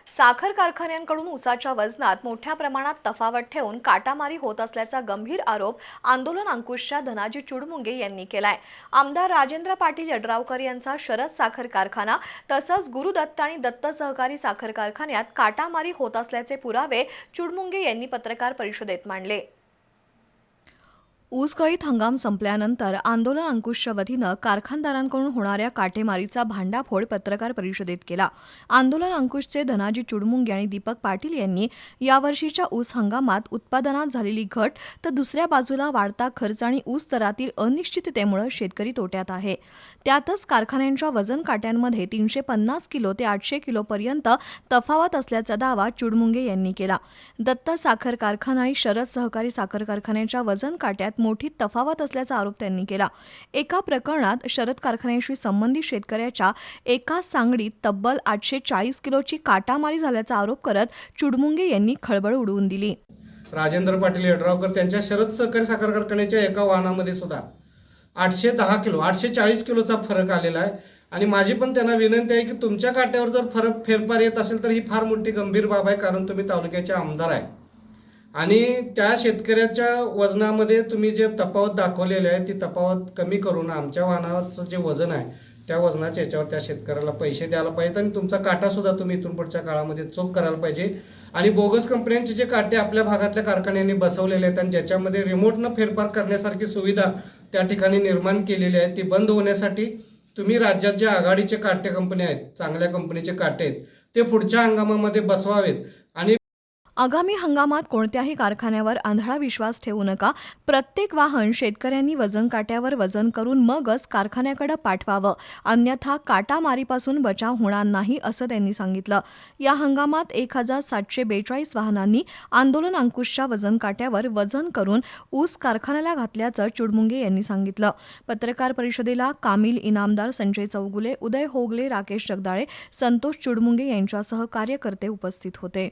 साखर कारखान्यांकडून ऊसाच्या वजनात मोठ्या प्रमाणात तफावत ठेवून काटामारी होत असल्याचा गंभीर आरोप आंदोलन अंकुशच्या धनाजी चुडमुंगे यांनी केलाय। आमदार राजेंद्र पाटील यड्रावकर यांचा शरद साखर कारखाना तसंच गुरुदत्त आणि दत्त सहकारी साखर कारखान्यात काटामारी होत असल्याचे पुरावे चुडमुंगे यांनी पत्रकार परिषदेत मांडले। ऊसगळीत हंगाम संपल्यानंतर आंदोलन अंकुशच्या वतीनं कारखानदारांकडून होणाऱ्या काटेमारीचा भांडाफोड पत्रकार परिषदेत केला। आंदोलन अंकुशचे धनाजी चुडमुंगे आणि दीपक पाटील यांनी यावर्षीच्या ऊस हंगामात उत्पादनात झालेली घट तर दुसऱ्या बाजूला वाढता खर्च आणि ऊस दरातील अनिश्चिततेमुळे शेतकरी तोट्यात आहे। त्यातच कारखान्यांच्या वजन काट्यांमध्ये 350 किलो ते 800 किलोपर्यंत तफावत असल्याचा दावा चुडमुंगे यांनी केला। दत्त साखर कारखाना आणि शरद सहकारी साखर कारखान्याच्या वजन काट्यात मोठी तफावत असल्याचा आरोप त्यांनी केला। एका प्रकरणात शरद कारखान्याशी संबंधित शेतकऱ्याच्या एका सांगडीत तब्बल 840 किलोची काटामारी झाल्याचा आरोप करत चुडमुंगे यांनी खळबळ उडवून दिली। राजेंद्र पाटील यड्रावकर त्यांच्या शरद सहकारी साखर कारखान्याच्या एका वाहनामध्ये सुद्धा 810 किलो 840 किलोचा फरक आलेला आहे आणि माझी पण त्यांना विनंती आहे की तुमच्या काट्यावर जर फेरफार येत असेल तर ही फार मोठी गंभीर बाब आहे, कारण तुम्ही तालुक्याचे आमदार आहे आणि त्या शेतकऱ्याच्या वजनामध्ये तुम्ही जे तफावत दाखवलेली आहे ती तफावत कमी करून आमच्या वाहनाचं जे वजन आहे त्या वजनाच्या याच्यावर त्या शेतकऱ्याला पैसे द्यायला पाहिजेत आणि तुमचा काटा सुद्धा तुम्ही इथून पुढच्या काळामध्ये चोख करायला पाहिजे। आणि बोगस कंपन्यांचे जे काटे आपल्या भागातल्या कारखान्यांनी बसवलेले आहेत आणि ज्याच्यामध्ये रिमोटनं फेरफार करण्यासारखी सुविधा त्या ठिकाणी निर्माण केलेली आहे ती बंद होण्यासाठी तुम्ही राज्यात जे आघाडीचे काटे कंपनी आहेत, चांगल्या कंपनीचे काटे आहेत, ते पुढच्या हंगामामध्ये बसवावेत। आणि आगामी हंगामात कोणत्याही कारखान्यावर आंधळा विश्वास ठेवू नका। प्रत्येक वाहन शेतकऱ्यांनी वजन काट्यावर वजन करून मगच कारखान्याकडे पाठवावं, अन्यथा काटामारीपासून बचाव होणार नाही असं त्यांनी सांगितलं। या हंगामात 1742 वाहनांनी आंदोलन अंकुशच्या वजन काट्यावर वजन करून ऊस कारखान्याला घातल्याचं चुडमुंगे यांनी सांगितलं। पत्रकार परिषदेला कामिल इनामदार, संजय चौगुले, उदय होगले, राकेश जगदाळे, संतोष चुडमुंगे यांच्यासह कार्यकर्ते उपस्थित होते।